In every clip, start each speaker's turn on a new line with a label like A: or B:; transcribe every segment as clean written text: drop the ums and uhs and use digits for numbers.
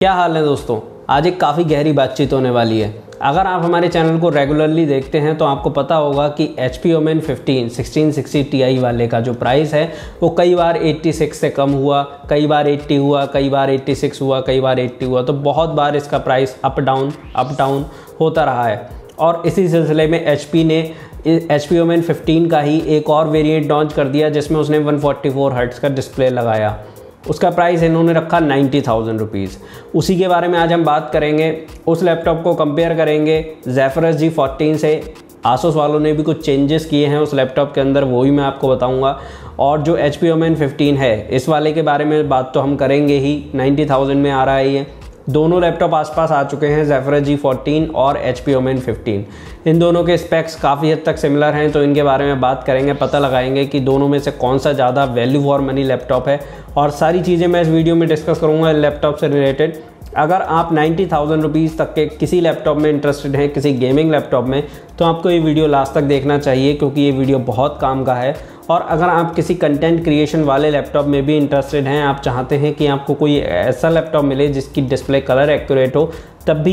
A: क्या हाल है दोस्तों। आज एक काफ़ी गहरी बातचीत होने वाली है। अगर आप हमारे चैनल को रेगुलरली देखते हैं तो आपको पता होगा कि HP Omen 15 1660 Ti वाले का जो प्राइस है वो कई बार 86 से कम हुआ, कई बार 80 हुआ, कई बार 86 हुआ, कई बार 80 हुआ। तो बहुत बार इसका प्राइस अप डाउन होता रहा है। और इसी सिलसिले में HP ने HP Omen 15 का ही एक और वेरिएंट लॉन्च कर दिया जिसमें उसने 144 हर्ट्ज़ का डिस्प्ले लगाया। उसका प्राइस इन्होंने रखा 90,000 रुपीज़। उसी के बारे में आज हम बात करेंगे। उस लैपटॉप को कंपेयर करेंगे Zephyrus G14 से। Asus वालों ने भी कुछ चेंजेस किए हैं उस लैपटॉप के अंदर, वो भी मैं आपको बताऊंगा। और जो HP Omen 15 है इस वाले के बारे में बात तो हम करेंगे ही। 90,000 में आ रहा है ये। दोनों लैपटॉप आसपास आ चुके हैं, Zephyrus G14 और HP Omen 15। इन दोनों के स्पेक्स काफ़ी हद तक सिमिलर हैं, तो इनके बारे में बात करेंगे, पता लगाएंगे कि दोनों में से कौन सा ज़्यादा वैल्यू फॉर मनी लैपटॉप है। और सारी चीज़ें मैं इस वीडियो में डिस्कस करूँगा लैपटॉप से रिलेटेड। अगर आप 90,000 रुपीज़ तक के किसी लैपटॉप में इंटरेस्टेड हैं, किसी गेमिंग लैपटॉप में, तो आपको ये वीडियो लास्ट तक देखना चाहिए क्योंकि ये वीडियो बहुत काम का है। और अगर आप किसी कंटेंट क्रिएशन वाले लैपटॉप में भी इंटरेस्टेड हैं, आप चाहते हैं कि आपको कोई ऐसा लैपटॉप मिले जिसकी डिस्प्ले कलर एक्यूरेट हो, तब भी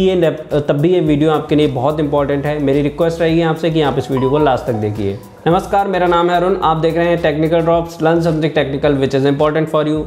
A: ये वीडियो आपके लिए बहुत इंपॉर्टेंट है। मेरी रिक्वेस्ट रहेगी आपसे कि आप इस वीडियो को लास्ट तक देखिए। नमस्कार, मेरा नाम है अरुण, आप देख रहे हैं technical drops, learn something technical which is important for you.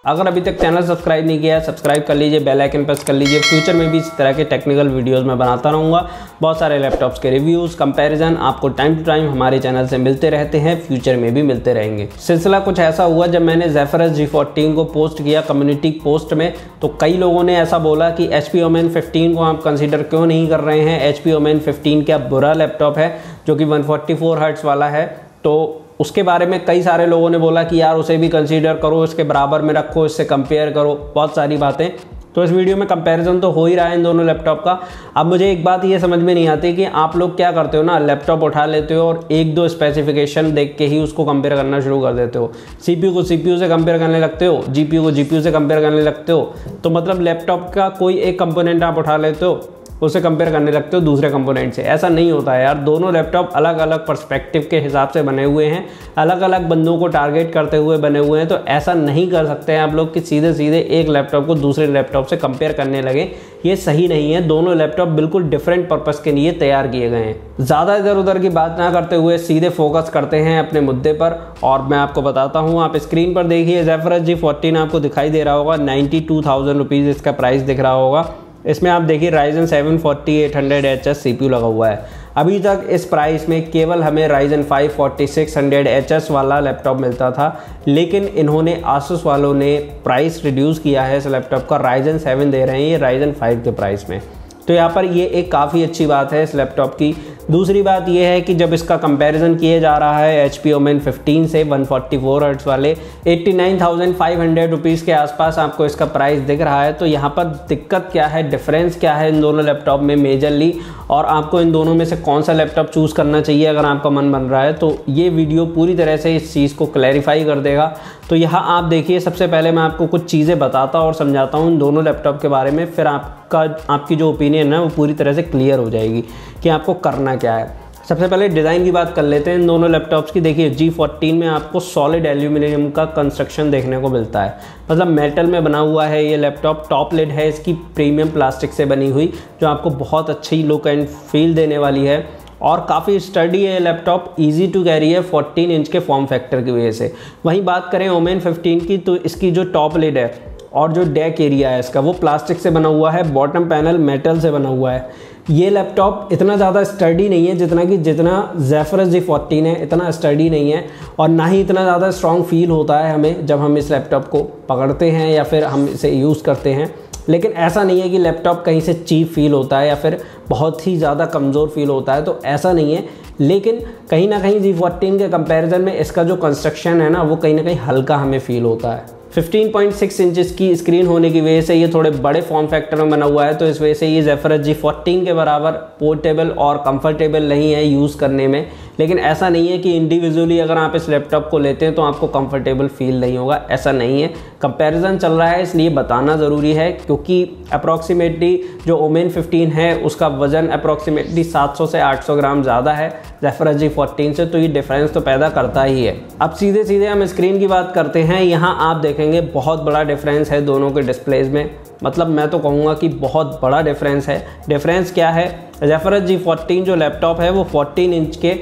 A: अगर अभी तक चैनल सब्सक्राइब नहीं किया है, सब्सक्राइब कर लीजिए, बेल आइकन प्रेस कर लीजिए। फ्यूचर में भी इस तरह के टेक्निकल वीडियोस मैं बनाता रहूँगा। बहुत सारे लैपटॉप्स के रिव्यूज़, कंपैरिजन आपको टाइम टू टाइम हमारे चैनल से मिलते रहते हैं, फ्यूचर में भी मिलते रहेंगे। सिलसिला कुछ ऐसा हुआ, जब मैंने Zephyrus G14 को पोस्ट किया कम्युनिटी पोस्ट में, तो कई लोगों ने ऐसा बोला कि HP Omen 15 को आप कंसिडर क्यों नहीं कर रहे हैं। HP Omen 15 क्या बुरा लैपटॉप है जो कि 144 हर्ट्ज़ वाला है। तो उसके बारे में कई सारे लोगों ने बोला कि यार उसे भी कंसीडर करो, इसके बराबर में रखो, इससे कंपेयर करो, बहुत सारी बातें। तो इस वीडियो में कंपैरिजन तो हो ही रहा है इन दोनों लैपटॉप का। अब मुझे एक बात ये समझ में नहीं आती कि आप लोग क्या करते हो ना, लैपटॉप उठा लेते हो और एक दो स्पेसिफिकेशन देख के ही उसको कंपेयर करना शुरू कर देते हो। CPU को CPU से कंपेयर करने लगते हो, GPU को GPU से कंपेयर करने लगते हो। तो मतलब लैपटॉप का कोई एक कंपोनेंट आप उठा लेते हो, उसे कंपेयर करने लगते हो दूसरे कंपोनेंट से। ऐसा नहीं होता है यार। दोनों लैपटॉप अलग अलग पर्सपेक्टिव के हिसाब से बने हुए हैं, अलग अलग बंदों को टारगेट करते हुए बने हुए हैं। तो ऐसा नहीं कर सकते हैं आप लोग कि सीधे सीधे एक लैपटॉप को दूसरे लैपटॉप से कंपेयर करने लगे। ये सही नहीं है। दोनों लैपटॉप बिल्कुल डिफरेंट पर्पस के लिए तैयार किए गए हैं। ज़्यादा इधर उधर की बात ना करते हुए सीधे फोकस करते हैं अपने मुद्दे पर। और मैं आपको बताता हूँ, आप स्क्रीन पर देखिए, Zephyrus G14 आपको दिखाई दे रहा होगा, 92,000 रुपीज़ इसका प्राइस दिख रहा होगा। इसमें आप देखिए Ryzen 7 4800HS CPU लगा हुआ है। अभी तक इस प्राइस में केवल हमें Ryzen 5 4600HS वाला लैपटॉप मिलता था, लेकिन इन्होंने Asus वालों ने प्राइस रिड्यूस किया है इस लैपटॉप का। Ryzen 7 दे रहे हैं ये Ryzen 5 के प्राइस में। तो यहाँ पर ये एक काफ़ी अच्छी बात है इस लैपटॉप की। दूसरी बात ये है कि जब इसका कंपैरिजन किया जा रहा है HP Omen 15 से 144 हर्ट्ज़ वाले 89,500 रुपीज़ के आसपास आपको इसका प्राइस दिख रहा है। तो यहाँ पर दिक्कत क्या है, डिफरेंस क्या है इन दोनों लैपटॉप में मेजरली, और आपको इन दोनों में से कौन सा लैपटॉप चूज़ करना चाहिए अगर आपका मन बन रहा है, तो ये वीडियो पूरी तरह से इस चीज़ को क्लैरिफाई कर देगा। तो यहाँ आप देखिए, सबसे पहले मैं आपको कुछ चीज़ें बताता और समझाता हूँ इन दोनों लैपटॉप के बारे में, फिर आपकी जो ओपिनियन है वो पूरी तरह से क्लियर हो जाएगी कि आपको करना क्या है। सबसे पहले डिज़ाइन की बात कर लेते हैं इन दोनों लैपटॉप्स की। देखिए G14 में आपको सॉलिड एल्यूमिनियम का कंस्ट्रक्शन देखने को मिलता है, मतलब मेटल में बना हुआ है ये लैपटॉप। टॉप लिड है इसकी प्रीमियम प्लास्टिक से बनी हुई, जो आपको बहुत अच्छी लुक एंड फील देने वाली है। और काफ़ी स्टडी है लैपटॉप, इजी टू कैरी है 14 इंच के फॉर्म फैक्टर की वजह से। वहीं बात करें Omen 15 की, तो इसकी जो टॉप लिड है और जो डेक एरिया है इसका, वो प्लास्टिक से बना हुआ है, बॉटम पैनल मेटल से बना हुआ है। ये लैपटॉप इतना ज़्यादा स्टडी नहीं है जितना Zephyrus G14 है, इतना स्टडी नहीं है। और ना ही इतना ज़्यादा स्ट्रॉन्ग फील होता है हमें जब हम इस लैपटॉप को पकड़ते हैं या फिर हम इसे यूज़ करते हैं। लेकिन ऐसा नहीं है कि लैपटॉप कहीं से चीप फील होता है या फिर बहुत ही ज़्यादा कमज़ोर फील होता है, तो ऐसा नहीं है। लेकिन कहीं ना कहीं G14 के कंपैरिजन में इसका जो कंस्ट्रक्शन है ना, वो कहीं ना कहीं हल्का हमें फील होता है। 15.6 इंचेस की स्क्रीन होने की वजह से ये थोड़े बड़े फॉर्म फैक्टर में बना हुआ है, तो इस वजह से ये Zephyrus G14 के बराबर पोर्टेबल और कंफर्टेबल नहीं है यूज़ करने में। लेकिन ऐसा नहीं है कि इंडिविजुअली अगर आप इस लैपटॉप को लेते हैं तो आपको कंफर्टेबल फील नहीं होगा, ऐसा नहीं है। कंपैरिजन चल रहा है इसलिए बताना ज़रूरी है, क्योंकि अप्रॉक्सीमेटली जो ओमेन 15 है उसका वज़न अप्रॉक्सीमेटली 700 से 800 ग्राम ज़्यादा है ज़ेफिरस G14 से, तो ये डिफरेंस तो पैदा करता ही है। अब सीधे सीधे हम स्क्रीन की बात करते हैं। यहाँ आप देखेंगे बहुत बड़ा डिफरेंस है दोनों के डिस्प्लेज में, मतलब मैं तो कहूँगा कि बहुत बड़ा डिफरेंस है। डिफरेंस क्या है, ज़ेफिरस G14 जो लैपटॉप है वो 14 इंच के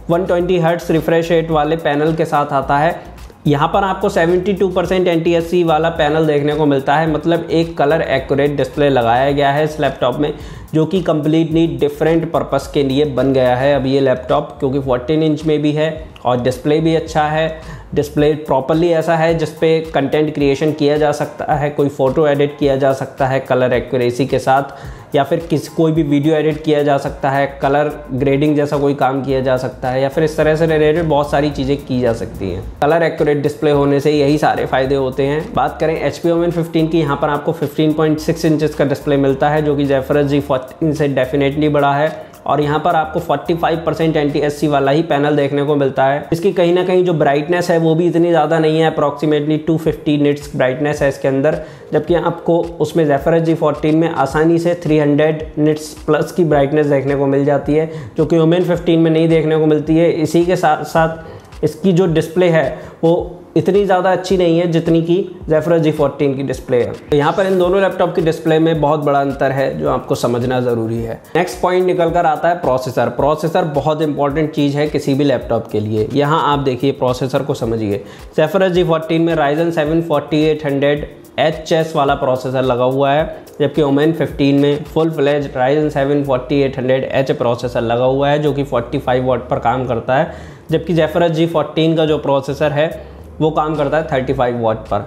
A: 120 हर्ट्ज़ रिफ्रेश रेट वाले पैनल के साथ आता है। यहाँ पर आपको 72% NTSC वाला पैनल देखने को मिलता है, मतलब एक कलर एक्यूरेट डिस्प्ले लगाया गया है इस लैपटॉप में, जो कि कम्प्लीटली डिफरेंट पर्पस के लिए बन गया है अब ये लैपटॉप, क्योंकि 14 इंच में भी है और डिस्प्ले भी अच्छा है। डिस्प्ले प्रॉपरली ऐसा है जिस पे कंटेंट क्रिएशन किया जा सकता है, कोई फ़ोटो एडिट किया जा सकता है कलर एक्यूरेसी के साथ, या फिर कोई भी वीडियो एडिट किया जा सकता है, कलर ग्रेडिंग जैसा कोई काम किया जा सकता है, या फिर इस तरह से रिलेटेड बहुत सारी चीज़ें की जा सकती हैं। कलर एक्यूरेट डिस्प्ले होने से यही सारे फ़ायदे होते हैं। बात करें HP Omen 15 की, यहाँ पर आपको 15.6 इंचज़ का डिस्प्ले मिलता है, जो कि ज़ेफिरस G14 से डेफिनेटली बड़ा है। और यहाँ पर आपको 45% NTSC वाला ही पैनल देखने को मिलता है। इसकी कहीं ना कहीं जो ब्राइटनेस है वो भी इतनी ज़्यादा नहीं है, अप्रॉक्सीमेटली 250 निट्स ब्राइटनेस है इसके अंदर, जबकि आपको उसमें ज़ेफिरस G14 में आसानी से 300 निट्स प्लस की ब्राइटनेस देखने को मिल जाती है, जो कि ओमेन 15 में नहीं देखने को मिलती है। इसी के साथ साथ इसकी जो डिस्प्ले है वो इतनी ज़्यादा अच्छी नहीं है जितनी कि ज़ेफिरस G14 की डिस्प्ले है। तो यहाँ पर इन दोनों लैपटॉप की डिस्प्ले में बहुत बड़ा अंतर है जो आपको समझना ज़रूरी है। नेक्स्ट पॉइंट निकल कर आता है प्रोसेसर। प्रोसेसर बहुत इंपॉर्टेंट चीज़ है किसी भी लैपटॉप के लिए। यहाँ आप देखिए प्रोसेसर को समझिए। ज़ेफिरस G14 में Ryzen 7 4800HS वाला प्रोसेसर लगा हुआ है, जबकि ओमेन 15 में full fledge Ryzen 7 4800H processor लगा हुआ है, जो कि 45 वाट पर काम करता है, जबकि ज़ेफिरस G14 का जो प्रोसेसर है वो काम करता है 35 वाट पर।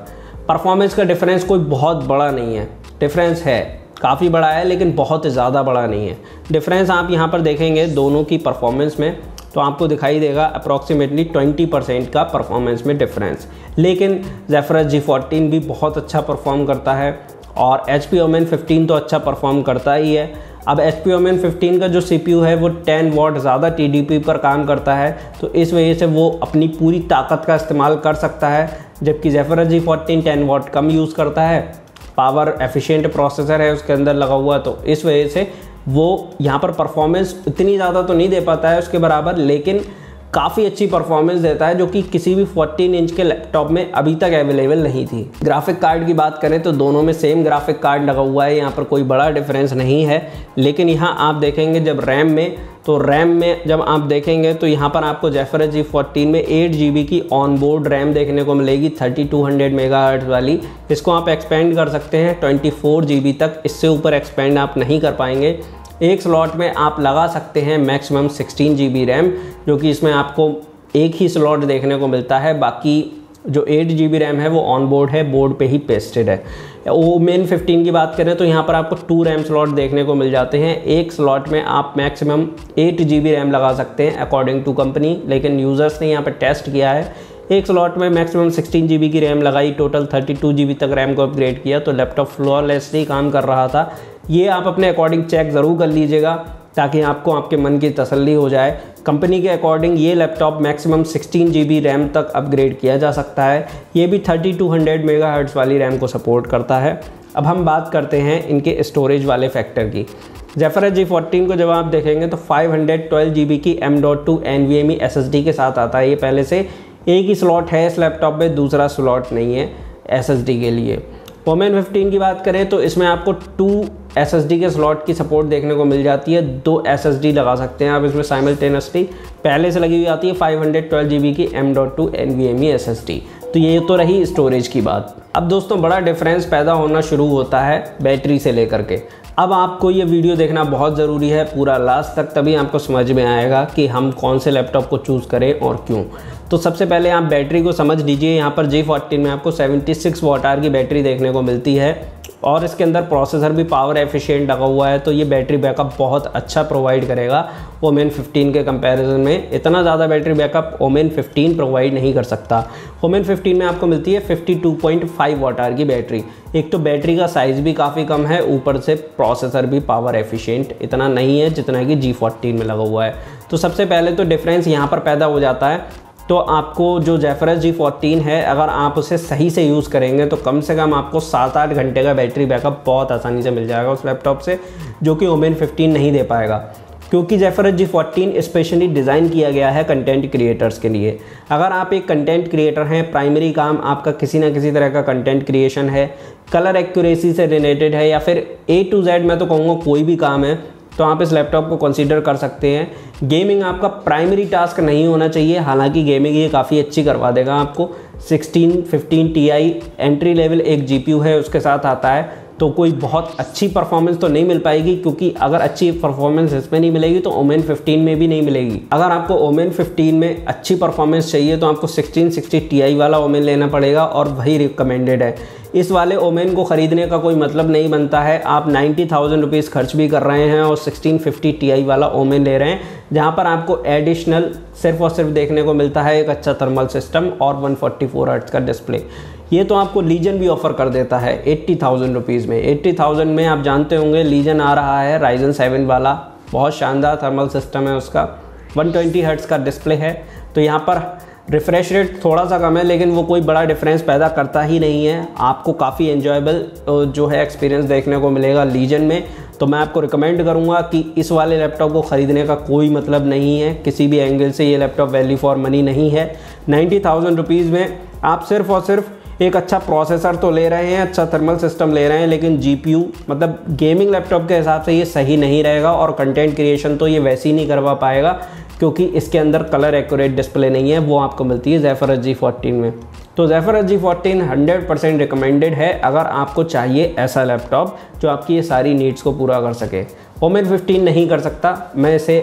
A: परफॉर्मेंस का डिफरेंस कोई बहुत बड़ा नहीं है, डिफरेंस है काफ़ी बड़ा है लेकिन बहुत ज़्यादा बड़ा नहीं है। डिफरेंस आप यहाँ पर देखेंगे दोनों की परफॉर्मेंस में तो आपको दिखाई देगा अप्रॉक्सीमेटली 20% का परफॉर्मेंस में डिफरेंस, लेकिन ज़ेफिरस G14 भी बहुत अच्छा परफॉर्म करता है और HP Omen 15 तो अच्छा परफॉर्म करता ही है। अब HP Omen 15 का जो CPU है वो 10 वाट ज़्यादा TDP पर काम करता है, तो इस वजह से वो अपनी पूरी ताकत का इस्तेमाल कर सकता है, जबकि ज़ेफिरस G14 10 वाट कम यूज़ करता है। पावर एफिशिएंट प्रोसेसर है उसके अंदर लगा हुआ, तो इस वजह से वो यहाँ पर परफॉर्मेंस इतनी ज़्यादा तो नहीं दे पाता है उसके बराबर, लेकिन काफ़ी अच्छी परफॉर्मेंस देता है, जो कि किसी भी 14 इंच के लैपटॉप में अभी तक अवेलेबल नहीं थी। ग्राफिक कार्ड की बात करें तो दोनों में सेम ग्राफिक कार्ड लगा हुआ है, यहाँ पर कोई बड़ा डिफरेंस नहीं है। लेकिन यहाँ आप देखेंगे जब रैम में जब आप देखेंगे तो यहाँ पर आपको ज़ेफिरस G14 में 8 GB की ऑन बोर्ड रैम देखने को मिलेगी 3200 मेगाहर्ट्ज़ वाली। इसको आप एक्सपेंड कर सकते हैं 24 GB तक, इससे ऊपर एक्सपेंड आप नहीं कर पाएंगे। एक स्लॉट में आप लगा सकते हैं मैक्सिमम 16 GB रैम, जो कि इसमें आपको एक ही स्लॉट देखने को मिलता है, बाकी जो 8 GB रैम है वो ऑन बोर्ड है, बोर्ड पे ही पेस्टेड है। ओमेन 15 की बात करें तो यहाँ पर आपको 2 रैम स्लॉट देखने को मिल जाते हैं। एक स्लॉट में आप मैक्सिमम 8 GB रैम लगा सकते हैं अकॉर्डिंग टू कंपनी, लेकिन यूज़र्स ने यहाँ पर टेस्ट किया है, एक स्लॉट में मैक्सिमम 16 GB की रैम लगाई, टोटल 32 GB तक रैम को अपग्रेड किया, तो लैपटॉप फ्लॉलेसली काम कर रहा था। ये आप अपने अकॉर्डिंग चेक ज़रूर कर लीजिएगा ताकि आपको आपके मन की तसल्ली हो जाए। कंपनी के अकॉर्डिंग ये लैपटॉप मैक्सिमम 16 GB रैम तक अपग्रेड किया जा सकता है, ये भी 3200 मेगाहर्ट्ज़ वाली रैम को सपोर्ट करता है। अब हम बात करते हैं इनके स्टोरेज वाले फैक्टर की। ज़ेफिरस G14 को जब आप देखेंगे तो 512 GB की M.2 NVMe SSD के साथ आता है। ये पहले से एक ही स्लॉट है इस लैपटॉप में, दूसरा स्लॉट नहीं है SSD के लिए। ओमेन 15 की बात करें तो इसमें आपको 2 SSD के स्लॉट की सपोर्ट देखने को मिल जाती है, 2 SSD लगा सकते हैं आप इसमें साइमल्टेनियसली। पहले से लगी हुई आती है 512 GB की M.2 NVMe SSD। तो ये तो रही स्टोरेज की बात। अब दोस्तों बड़ा डिफरेंस पैदा होना शुरू होता है बैटरी से लेकर के। अब आपको ये वीडियो देखना बहुत ज़रूरी है पूरा लास्ट तक, तभी आपको समझ में आएगा कि हम कौन से लैपटॉप को चूज़ करें और क्यों। तो सबसे पहले आप बैटरी को समझ लीजिए। यहाँ पर G14 में आपको 76 वाट आवर की बैटरी देखने को मिलती है और इसके अंदर प्रोसेसर भी पावर एफिशिएंट लगा हुआ है, तो ये बैटरी बैकअप बहुत अच्छा प्रोवाइड करेगा ओमेन 15 के कंपैरिजन में। इतना ज़्यादा बैटरी बैकअप ओमेन 15 प्रोवाइड नहीं कर सकता। ओमेन 15 में आपको मिलती है 52.5 वाट आवर की बैटरी। एक तो बैटरी का साइज़ भी काफ़ी कम है, ऊपर से प्रोसेसर भी पावर एफिशिएंट इतना नहीं है जितना कि G14 में लगा हुआ है। तो सबसे पहले तो डिफरेंस यहाँ पर पैदा हो जाता है। तो आपको जो ज़ेफिरस G14 है, अगर आप उसे सही से यूज़ करेंगे तो कम से कम आपको 7-8 घंटे का बैटरी बैकअप बहुत आसानी से मिल जाएगा उस लैपटॉप से, जो कि ओमेन 15 नहीं दे पाएगा। क्योंकि ज़ेफिरस G14 स्पेशली डिज़ाइन किया गया है कंटेंट क्रिएटर्स के लिए। अगर आप एक कंटेंट क्रिएटर हैं, प्राइमरी काम आपका किसी ना किसी तरह का कंटेंट क्रिएशन है, कलर एक्यूरेसी से रिलेटेड है, या फिर A to Z मैं तो कहूँगा कोई भी काम है, तो आप इस लैपटॉप को कंसीडर कर सकते हैं। गेमिंग आपका प्राइमरी टास्क नहीं होना चाहिए, हालांकि गेमिंग ये काफ़ी अच्छी करवा देगा आपको। 1615 Ti एंट्री लेवल एक GPU है, उसके साथ आता है, तो कोई बहुत अच्छी परफॉर्मेंस तो नहीं मिल पाएगी, क्योंकि अगर अच्छी परफॉर्मेंस इसमें नहीं मिलेगी तो ओमेन 15 में भी नहीं मिलेगी। अगर आपको ओमेन 15 में अच्छी परफॉर्मेंस चाहिए तो आपको 1660 Ti वाला ओमेन लेना पड़ेगा, और वही रिकमेंडेड है। इस वाले ओमेन को ख़रीदने का कोई मतलब नहीं बनता है। आप 90,000 रुपीज़ खर्च भी कर रहे हैं और 1650 Ti वाला ओमेन ले रहे हैं, जहाँ पर आपको एडिशनल सिर्फ और सिर्फ देखने को मिलता है एक अच्छा थर्मल सिस्टम और 144 हर्ट्ज का डिस्प्ले। ये तो आपको लीजन भी ऑफर कर देता है 80,000 रुपीज़ में। 80,000 में आप जानते होंगे लीजन आ रहा है Ryzen 7 वाला, बहुत शानदार थर्मल सिस्टम है उसका, 120 हर्ट्ज का डिस्प्ले है। तो यहाँ पर रिफ्रेश रेट थोड़ा सा कम है, लेकिन वो कोई बड़ा डिफरेंस पैदा करता ही नहीं है। आपको काफ़ी एन्जॉयबल जो है एक्सपीरियंस देखने को मिलेगा लीजन में। तो मैं आपको रिकमेंड करूंगा कि इस वाले लैपटॉप को ख़रीदने का कोई मतलब नहीं है, किसी भी एंगल से ये लैपटॉप वैल्यू फॉर मनी नहीं है। 90,000 रुपीज़ में आप सिर्फ और सिर्फ एक अच्छा प्रोसेसर तो ले रहे हैं, अच्छा थर्मल सिस्टम ले रहे हैं, लेकिन GPU मतलब गेमिंग लैपटॉप के हिसाब से ये सही नहीं रहेगा, और कंटेंट क्रिएशन तो ये वैसे ही नहीं करवा पाएगा, क्योंकि इसके अंदर कलर एक्यूरेट डिस्प्ले नहीं है, वो आपको मिलती है ज़ेफिरस G14 में। तो ज़ेफिरस G14 100% रिकमेंडेड है अगर आपको चाहिए ऐसा लैपटॉप जो आपकी ये सारी नीड्स को पूरा कर सके। ओमेन 15 नहीं कर सकता, मैं इसे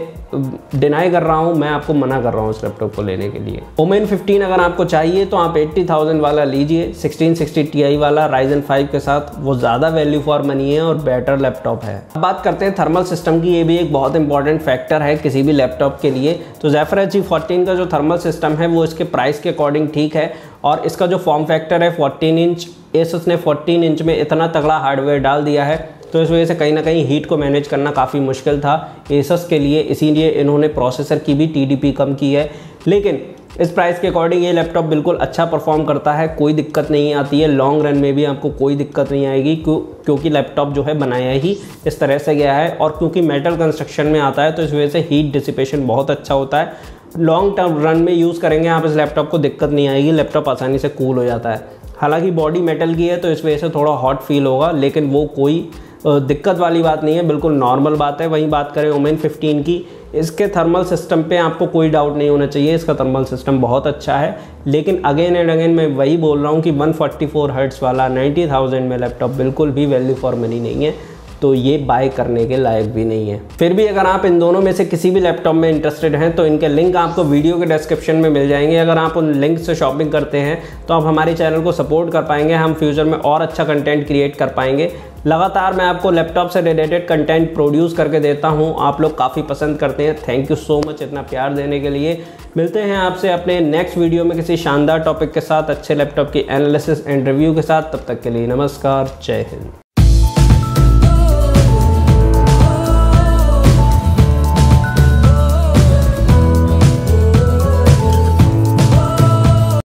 A: डिनाई कर रहा हूँ, मैं आपको मना कर रहा हूँ इस लैपटॉप को लेने के लिए। ओमेन 15 अगर आपको चाहिए तो आप 80,000 वाला लीजिए, 1660 Ti वाला Ryzen 5 के साथ, वो ज़्यादा वैल्यू फॉर मनी है और बेटर लैपटॉप है। अब बात करते हैं थर्मल सिस्टम की, ये भी एक बहुत इंपॉर्टेंट फैक्टर है किसी भी लैपटॉप के लिए। तो ज़ेफिरस G14 का जो थर्मल सिस्टम है वो इसके प्राइस के अकॉर्डिंग ठीक है, और इसका जो फॉर्म फैक्टर है 14 इंच, एसस ने 14 इंच में इतना तगड़ा हार्डवेयर डाल दिया है, तो इस वजह से कहीं ना कहीं हीट को मैनेज करना काफ़ी मुश्किल था एसस के लिए, इसीलिए इन्होंने प्रोसेसर की भी TDP कम की है। लेकिन इस प्राइस के अकॉर्डिंग ये लैपटॉप बिल्कुल अच्छा परफॉर्म करता है, कोई दिक्कत नहीं आती है, लॉन्ग रन में भी आपको कोई दिक्कत नहीं आएगी, क्योंकि लैपटॉप जो है बनाया ही इस तरह से गया है, और क्योंकि मेटल कंस्ट्रक्शन में आता है तो इस वजह से हीट डिसिपेशन बहुत अच्छा होता है। लॉन्ग टर्म रन में यूज़ करेंगे आप इस लैपटॉप को, दिक्कत नहीं आएगी, लैपटॉप आसानी से कूल हो जाता है। हालांकि बॉडी मेटल की है तो इस वजह से थोड़ा हॉट फील होगा, लेकिन वो कोई दिक्कत वाली बात नहीं है, बिल्कुल नॉर्मल बात है। वहीं बात करें ओमेन 15 की, इसके थर्मल सिस्टम पे आपको कोई डाउट नहीं होना चाहिए, इसका थर्मल सिस्टम बहुत अच्छा है। लेकिन अगेन एंड अगेन मैं वही बोल रहा हूँ कि 144 हर्ट्ज वाला 90,000 में लैपटॉप बिल्कुल भी वैल्यू फॉर मनी नहीं है, तो ये बाय करने के लायक भी नहीं है। फिर भी अगर आप इन दोनों में से किसी भी लैपटॉप में इंटरेस्टेड हैं तो इनके लिंक आपको वीडियो के डिस्क्रिप्शन में मिल जाएंगे। अगर आप उन लिंक से शॉपिंग करते हैं तो आप हमारे चैनल को सपोर्ट कर पाएंगे, हम फ्यूचर में और अच्छा कंटेंट क्रिएट कर पाएंगे। लगातार मैं आपको लैपटॉप से रिलेटेड कंटेंट प्रोड्यूस करके देता हूं, आप लोग काफ़ी पसंद करते हैं। थैंक यू सो मच इतना प्यार देने के लिए। मिलते हैं आपसे अपने नेक्स्ट वीडियो में किसी शानदार टॉपिक के साथ, अच्छे लैपटॉप की एनालिसिस एंड रिव्यू के साथ। तब तक के लिए नमस्कार, जय हिंद।